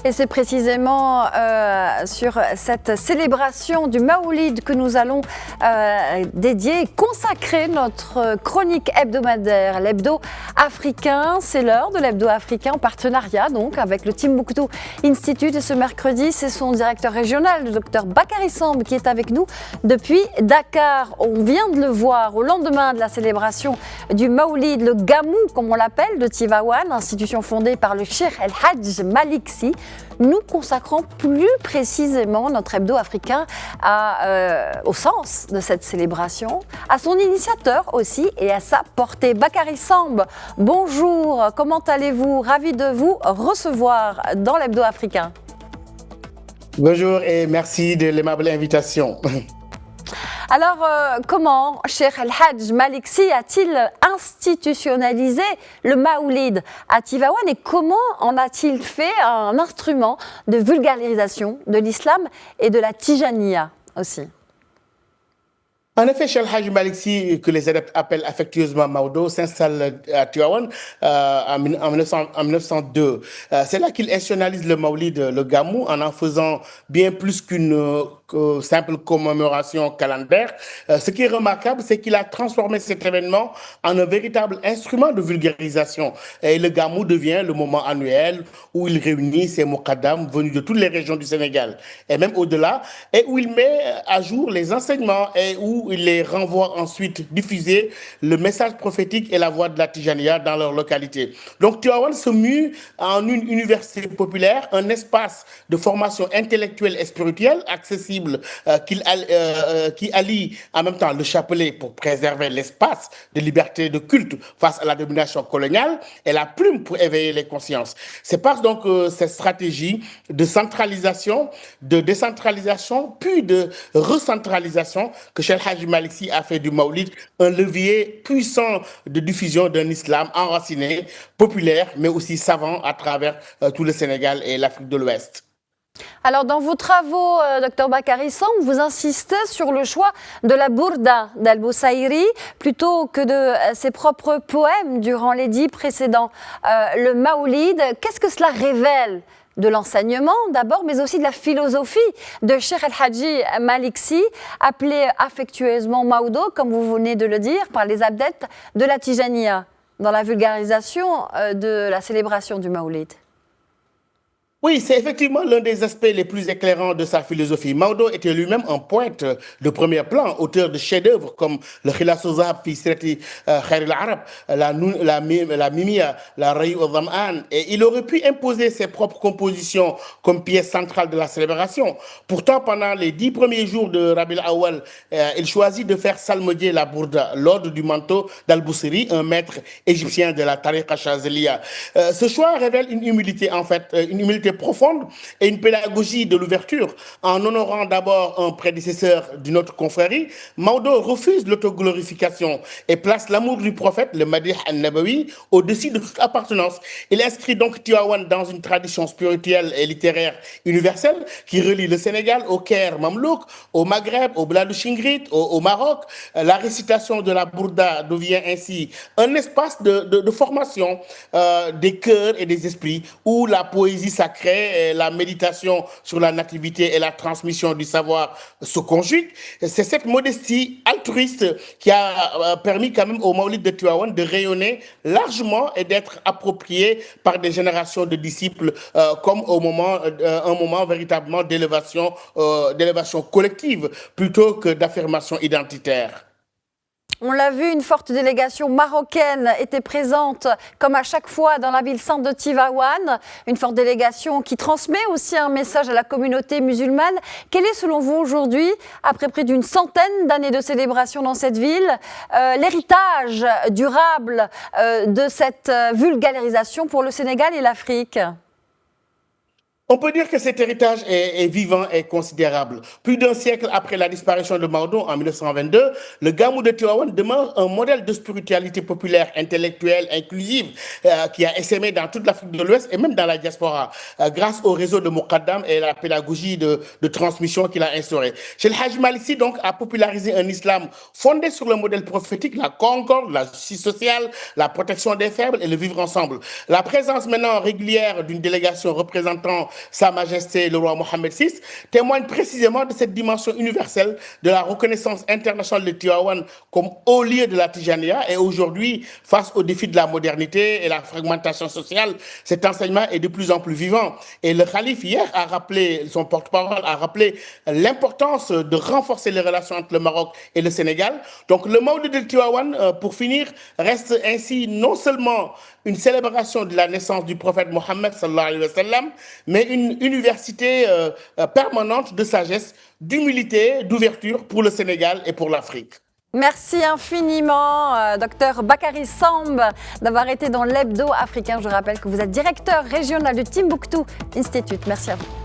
Et c'est précisément sur cette célébration du Maoulid que nous allons dédier et consacrer notre chronique hebdomadaire, l'hebdo africain. C'est l'heure de l'hebdo africain en partenariat donc avec le Timbuktu Institute. Et ce mercredi, c'est son directeur régional, le docteur Bakary Samb, qui est avec nous depuis Dakar. On vient de le voir au lendemain de la célébration du Maoulid, le Gamou, comme on l'appelle, de Tivaouane, institution fondée par le Cheikh El Hadj Malick Sy. Nous consacrons plus précisément notre hebdo africain au sens de cette célébration, à son initiateur aussi et à sa portée. Bakary Samb, bonjour, comment allez-vous? Ravi de vous recevoir dans l'hebdo africain. Bonjour et merci de l'aimable invitation. Alors, comment Cheikh El Hadj Malick Sy a-t-il institutionnalisé le Maoulid à Tivaouane et comment en a-t-il fait un instrument de vulgarisation de l'islam et de la Tijaniya aussi? En effet, Cheikh El Hadj Malick Sy, que les adeptes appellent affectueusement Maodo, s'installe à Tivaouane en 1902. C'est là qu'il institutionnalise le Maoulid, le Gamou, en faisant bien plus qu'une simple commémoration calendaire. Ce qui est remarquable, c'est qu'il a transformé cet événement en un véritable instrument de vulgarisation. Et le Gamou devient le moment annuel où il réunit ses moukadam venus de toutes les régions du Sénégal, et même au-delà, et où il met à jour les enseignements et où il les renvoie ensuite diffuser le message prophétique et la voix de la Tijaniya dans leur localité. Donc Tivaouane se mue en une université populaire, un espace de formation intellectuelle et spirituelle accessible qui allie en même temps le chapelet pour préserver l'espace de liberté de culte face à la domination coloniale et la plume pour éveiller les consciences. C'est par donc cette stratégie de centralisation, de décentralisation, puis de recentralisation que Cheikh El Hadj Malick Sy a fait du Maoulid un levier puissant de diffusion d'un islam enraciné, populaire, mais aussi savant à travers tout le Sénégal et l'Afrique de l'Ouest. Alors, dans vos travaux, Dr Bakary Samb, vous insistez sur le choix de la Bourda d'Al-Boussaïri plutôt que de ses propres poèmes durant les 10 précédents. Le Maoulid, qu'est-ce que cela révèle de l'enseignement d'abord, mais aussi de la philosophie de Cheikh El Hadj Malick Sy, appelé affectueusement Maodo, comme vous venez de le dire, par les adeptes de la Tijaniya, dans la vulgarisation de la célébration du Maoulid? Oui, c'est effectivement l'un des aspects les plus éclairants de sa philosophie. Maodo était lui-même un poète de premier plan, auteur de chefs-d'œuvre comme le Khilas al-Zahab fi Sirati Khair al-Arab, la Mimia, la Raï al-Dham'an, et il aurait pu imposer ses propres compositions comme pièce centrale de la célébration. Pourtant, pendant les 10 premiers jours de Rabi'l Awwal, il choisit de faire salmodier la Bourda, l'ordre du manteau d'Al-Boussaïri, un maître égyptien de la Tariqa Chazeliya. Ce choix révèle une humilité, en fait, une humilité profonde et une pédagogie de l'ouverture. En honorant d'abord un prédécesseur d'une autre confrérie, Maodo refuse l'autoglorification et place l'amour du prophète, le Madih al-Nabawi, au-dessus de toute appartenance. Il inscrit donc Tivaouane dans une tradition spirituelle et littéraire universelle qui relie le Sénégal au Caire mamelouk, au Maghreb, au Bladou Chingrit, au Maroc. La récitation de la Bourda devient ainsi un espace de formation des cœurs et des esprits où la poésie sacrée, la méditation sur la nativité et la transmission du savoir se conjuguent. C'est cette modestie altruiste qui a permis quand même au Maoulid de Tivaouane de rayonner largement et d'être approprié par des générations de disciples comme un moment véritablement d'élévation collective plutôt que d'affirmation identitaire. On l'a vu, une forte délégation marocaine était présente, comme à chaque fois, dans la ville sainte de Tivaouane. Une forte délégation qui transmet aussi un message à la communauté musulmane. Quel est, selon vous, aujourd'hui, après près d'une centaine d'années de célébration dans cette ville, l'héritage durable de cette vulgarisation pour le Sénégal et l'Afrique ? On peut dire que cet héritage est vivant et considérable. Plus d'un siècle après la disparition de Maodo en 1922, le Gamou de Tivaouane demeure un modèle de spiritualité populaire, intellectuelle, inclusive, qui a essaimé dans toute l'Afrique de l'Ouest et même dans la diaspora, grâce au réseau de Moukadam et la pédagogie de transmission qu'il a instauré. Cheikh El Hadj Malick Sy donc a popularisé un islam fondé sur le modèle prophétique, la concorde, la justice sociale, la protection des faibles et le vivre ensemble. La présence maintenant régulière d'une délégation représentant Sa Majesté le roi Mohammed VI, témoigne précisément de cette dimension universelle de la reconnaissance internationale de Tivaouane comme haut lieu de la Tijania. Et aujourd'hui, face aux défis de la modernité et la fragmentation sociale, cet enseignement est de plus en plus vivant. Et le calife, hier, a rappelé, son porte-parole a rappelé l'importance de renforcer les relations entre le Maroc et le Sénégal. Donc le Maoulid de Tivaouane, pour finir, reste ainsi non seulement une célébration de la naissance du prophète Mohammed sallallahu alayhi wa sallam, mais une université permanente de sagesse, d'humilité, d'ouverture pour le Sénégal et pour l'Afrique. Merci infiniment, docteur Bakary Samb, d'avoir été dans l'Hebdo africain. Je rappelle que vous êtes directeur régional du Timbuktu Institute. Merci à vous.